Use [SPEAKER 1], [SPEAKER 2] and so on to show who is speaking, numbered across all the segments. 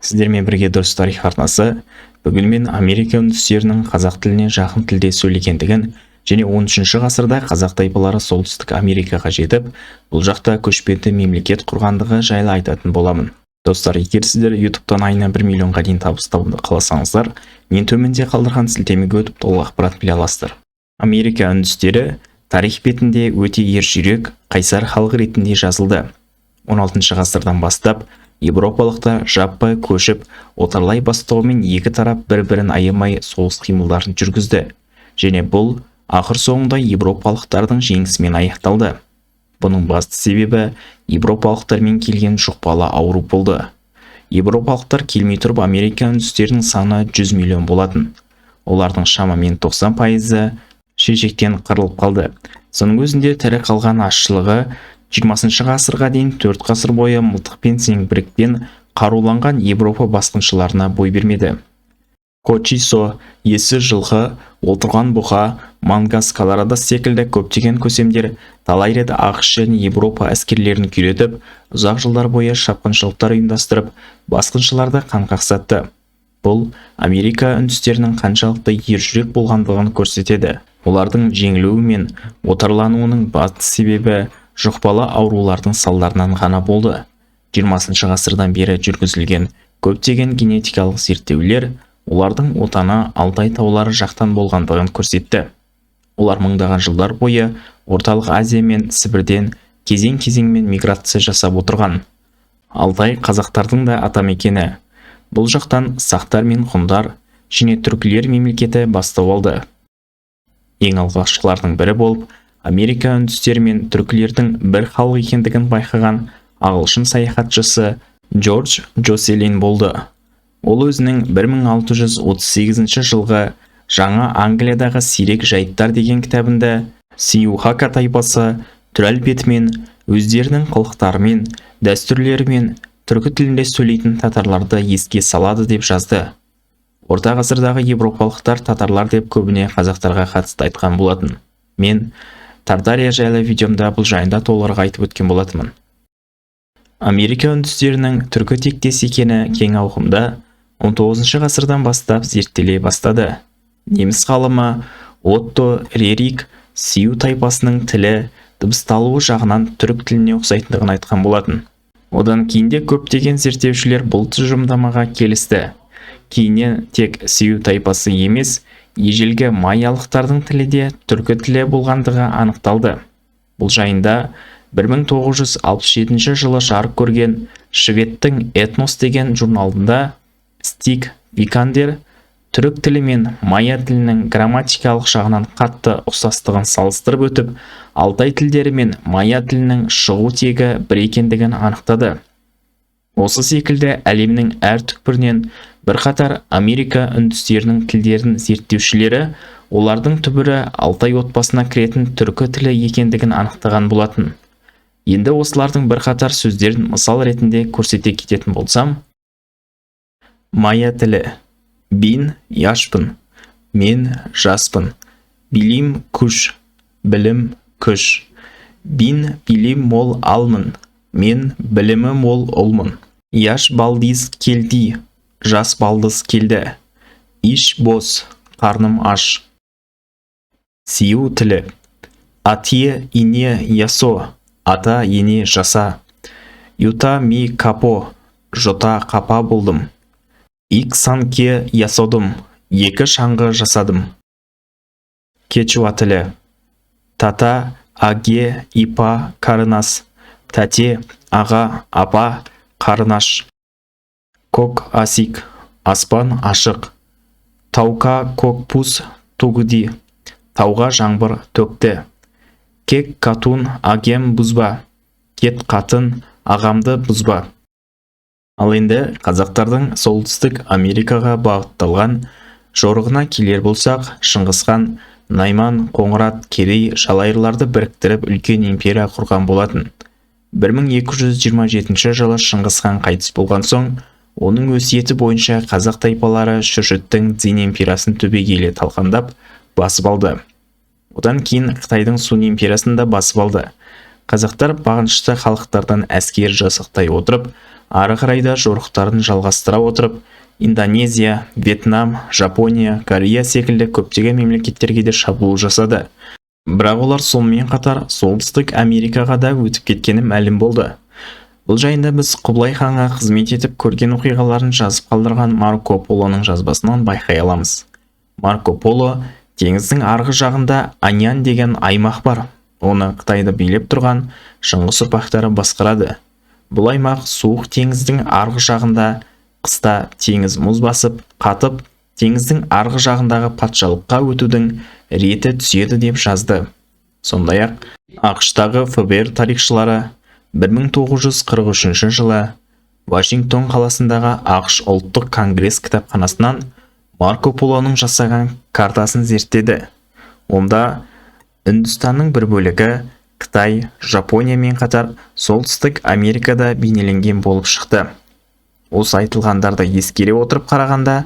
[SPEAKER 1] Сіздермен бірге дұрыс тарих арнасы бүгін мен Америка үндістерінің қазақ тіліне жақын тілде сөйлегендігін және 13 ғасырда қазақ тайпалары солтүстік Америкаға жетіп, бұл жақта көшпенді мемлекет құрғандығы жайлы айтатын боламын. Достар, егер сіздер YouTube-тан айына 1 миллионға дейін табыс табуды қаласаңыздар, мен төменде қалдырған сілтемеге өтіп толық ақпарат біле аласыздар. Америка үндістері тарих бетінде өте ержүрек, қайсар халық ретінде жазылды. 16 ғасырдан бастап Европалықтар жаппай көшіп, отарлай бастауымен екі тарап бір-бірін аямай соғыс қимылдарын жүргізді. Және бұл ақыр соңында европалықтардың жеңісімен аяқталды. Бұның басты себебі европалықтармен келген жұқпалы ауру болды. Европалықтар келмей тұрып Америка үндістерінің саны 100 миллион болатын. Олардың шамамен 90%-ы шешектен қырылып қалды. Соның өзінде тірі қалған азшылығы 20 ғасырға дейін 4 ғасыр бойы мылтық пен зеңбірекпен қаруланған Европа басқыншыларына бой бермеді. Кочисо, есі жылқы, отырған бұқа, мангас, Колорадо секілді көптеген көсемдер талай рет ақш және Европа әскерлерін күйретіп, ұзақ жылдар бойы шапқыншылықтар ұйымдастырып, басқыншыларды қанқақсатты. Бұл Америка үндістерінің қаншалықты ержүрек болғандығын көрсетеді. Олардың жеңілуі мен отарлануының басты себебі жұқпалы аурулардың салдарынан ғана болды. 20 ғасырдан бері жүргізілген көптеген генетикалық зерттеулер олардың отаны Алтай таулары жақтан болғандығын көрсетті. Олар мыңдаған жылдар бойы Орталық Азия мен Сібірден кезең-кезеңмен миграция жасап отырған. Алтай қазақтардың да атамекені. Бұл жақтан сақтар мен ғұндар және түркілер мемлекеті бастау алды. Ең алғашқылардың бірі болып, Америка үндістері мен түркілердің бір халық екендігін байқаған ағылшын саяхатшысы Джордж Джоселин болды. Ол өзінің 1638 жылғы Жаңа Англиядағы сирек жайттар деген кітабында Сиухака тайпасы түр әлпетімен, өздерінің қылықтарымен, дәстүрлерімен түркі тілінде сөйлейтін татарларды еске салады деп жазды. Орта ғасырдағы европалықтар татарлар деп көбіне қазақтарға қатысты айтқан болатын. Мен Тартария жайлы видеомда бұл жайында толығырақ айтып өткен болатынмын. Америка үндістерінің түркі тектес екені кең ауқымда 19 ғасырдан бастап зерттеле бастады. Неміс ғалымы Отто Рерих Сиу тайпасының тілі дыбысталуы жағынан түрік тіліне ұқсайтындығын айтқан болатын. Одан кейінде көптеген зерттеушілер бұл тұжырымдамаға келісті. Кейіннен тек Сиу тайпасы емес, ежелгі майялықтардың тілі де түркі тілі болғандығы анықталды. Бұл жайында 1967 жылы жарық көрген Шведтің Этнос деген журналында Стиг Викандер түрік тілі мен майя тілінің грамматикалық жағынан қатты ұқсастығын салыстырып өтіп, Алтай тілдері мен майя тілінің шығу тегі бір екендігін анықтады. Осы секілді әлемнің әр түкпірінен бірқатар Америка үндістерінің тілдерін зерттеушілері олардың түбірі Алтай отбасына кіретін түркі тілі екендігін анықтаған болатын. Енді осылардың бірқатар сөздерін мысал ретінде көрсете кететін болсам, майя тілі: бин яшпын, мен жаспын, билим күш, білім күш, бин билим мол алмын, мен білімі мол ұлмын, яш балдиз келді, жас балдыз келді, иш бос, қарным аш. Сиу тілі: атие ине ясо, ата ене жаса, юта ми капо, жота қапа болдым, ик санке ясодым, екі шаңғы жасадым. Кечуа тілі: тата аге ипа қарынас, тәте аға апа қарынаш. Кок асик, аспан ашық, таука кок пус тугуди, тауға жаңбыр төкті. Кек катун агем бұзба, кет қатын ағамды бұзба. Ал енді қазақтардың солтүстік Америкаға бағытталған жорығына келер болсақ, Шыңғысхан, Найман, Қоңырат, Керей, Жалайырларды біріктіріп үлкен империя құрған болатын. 1227 жылы Шыңғысхан қайтыс болған соң, оның өсиеті бойынша қазақ тайпалары Шүршіттің Дзин империясын түбегейлі талқандап басып алды. Одан кейін Қытайдың Сун империясын да басып алды. Қазақтар бағынышты халықтардан әскер жасақтай отырып, ары қарай да жорықтарын жалғастыра отырып, Индонезия, Вьетнам, Жапония, Корея секілді көптеген мемлекеттерге де шабуыл жасады. Бірақ олар сонымен қатар Солтүстік Америкаға да өтіп кеткені мәлім болды. Бұл жайында біз Құбылай ханға қызмет етіп көрген оқиғаларын жазып қалдырған Марко Полоның жазбасынан байқай аламыз. Марко Поло теңіздің арғы жағында Анян деген аймақ бар. Оны Қытайды билеп тұрған Шыңғыс ұрпақтары басқарады. Бұл аймақ суық теңіздің арғы жағында, қыста теңіз мұз басып, қатып, теңіздің арғы жағындағы патшалыққа өтудің реті түседі деп жазды. Сондай-ақ, ақш-тағы ФБР тарихшылары 1943 жылы Вашингтон қаласындағы ақш ұлттық конгресс кітапханасынан Марко Полоның жасаған картасын зерттеді. Онда Үндістанның бір бөлігі Қытай, Жапониямен қатар Солтүстік Америкада бейнеленген болып шықты. Осы айтылғандарды ескере отырып қарағанда,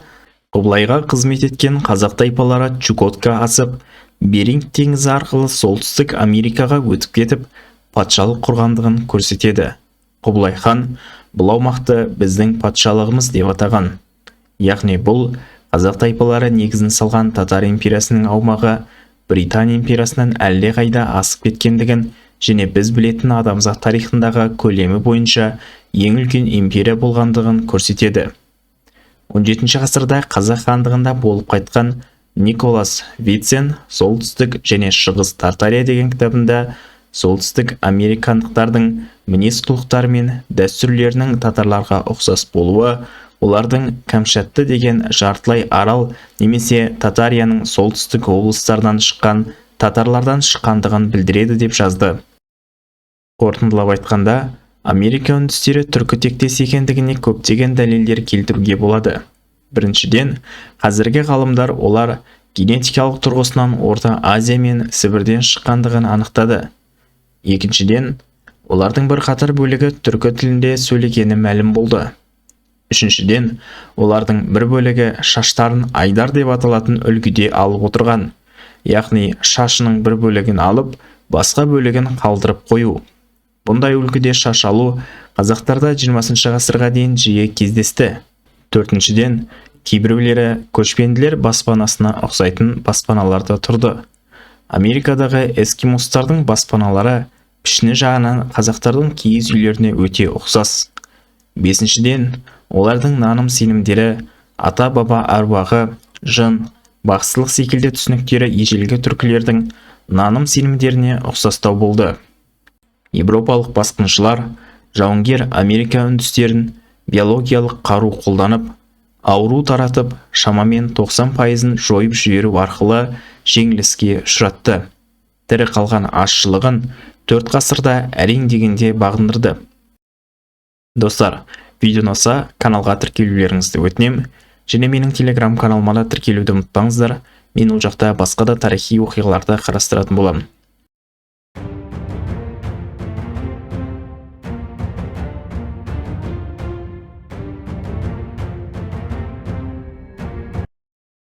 [SPEAKER 1] Құбылайға қызмет еткен қазақ тайпалары Чукотка асып, Беринг теңізі арқылы Солтүстік Америкаға өтіп кетіп, патшалық құрғандығын көрсетеді. Құбылай хан бұл аумақты біздің патшалығымыз деп атаған. Яғни бұл қазақ тайпалары негізін салған Татар империясының аумағы Британ империясынан әлде қайда асып кеткендігін және біз білетін адамзат тарихындағы көлемі бойынша ең үлкен империя болғандығын көрсетеді. 17 ғасырда қазақ хандығында болып қайтқан Николас Вицен солтүстік және шығыс Тартария деген кітабында солтүстік американдықтардың мінез-құлықтары мен дәстүрлерінің татарларға ұқсас болуы, олардың Камчатты деген жартылай арал немесе Татарияның солтүстік облыстардан шыққан татарлардан шыққандығын білдіреді деп жазды. Қорытындылап айтқанда, Америка үндістері түркі тектес екендігіне көптеген дәлелдер келтіруге болады. Біріншіден, қазіргі ғалымдар олар генетикалық тұрғысынан Орта Азия мен Сібірден шыққандығын анықтады. Екіншіден, олардың бірқатар бөлігі түркі тілінде сөйлегені мәлім болды. Үшіншіден, олардың бір бөлігі шаштарын айдар деп аталатын үлгіде алып отырған, яғни шашының бір бөлігін алып, басқа бөлігін қалдырып қою. Бұндай үлгіде шаш алу қазақтарда 20 ғасырға дейін жиі кездесті. Төртіншіден, кейбіреулері көшпенділер баспанасына ұқсайтын баспаналарда тұрды. Америкадағы эскимостардың баспаналары пішіні жағынан қазақтардың киіз үйлеріне өте ұқсас. Бесіншіден, олардың наным сенімдері, ата-баба аруағы, жын, бақсылық секілді түсініктері ежелгі түркілердің наным сенімдеріне ұқсастау болды. Европалық басқыншылар жауынгер Америка үндістерін биологиялық қару қолданып, ауру таратып, шамамен 90%-ын жойып жіберу арқылы жеңіліске ұшыратты. Тірі қалған азшылығын 4 ғасырда әрең дегенде бағындырды. Достар, видео ұнаса каналға тіркелулеріңізді өтінем, және менің телеграм каналыма да тіркелуді ұмытпаңыздар. Мен ол жақта басқа да тарихи оқиғаларды қарастыратын боламын.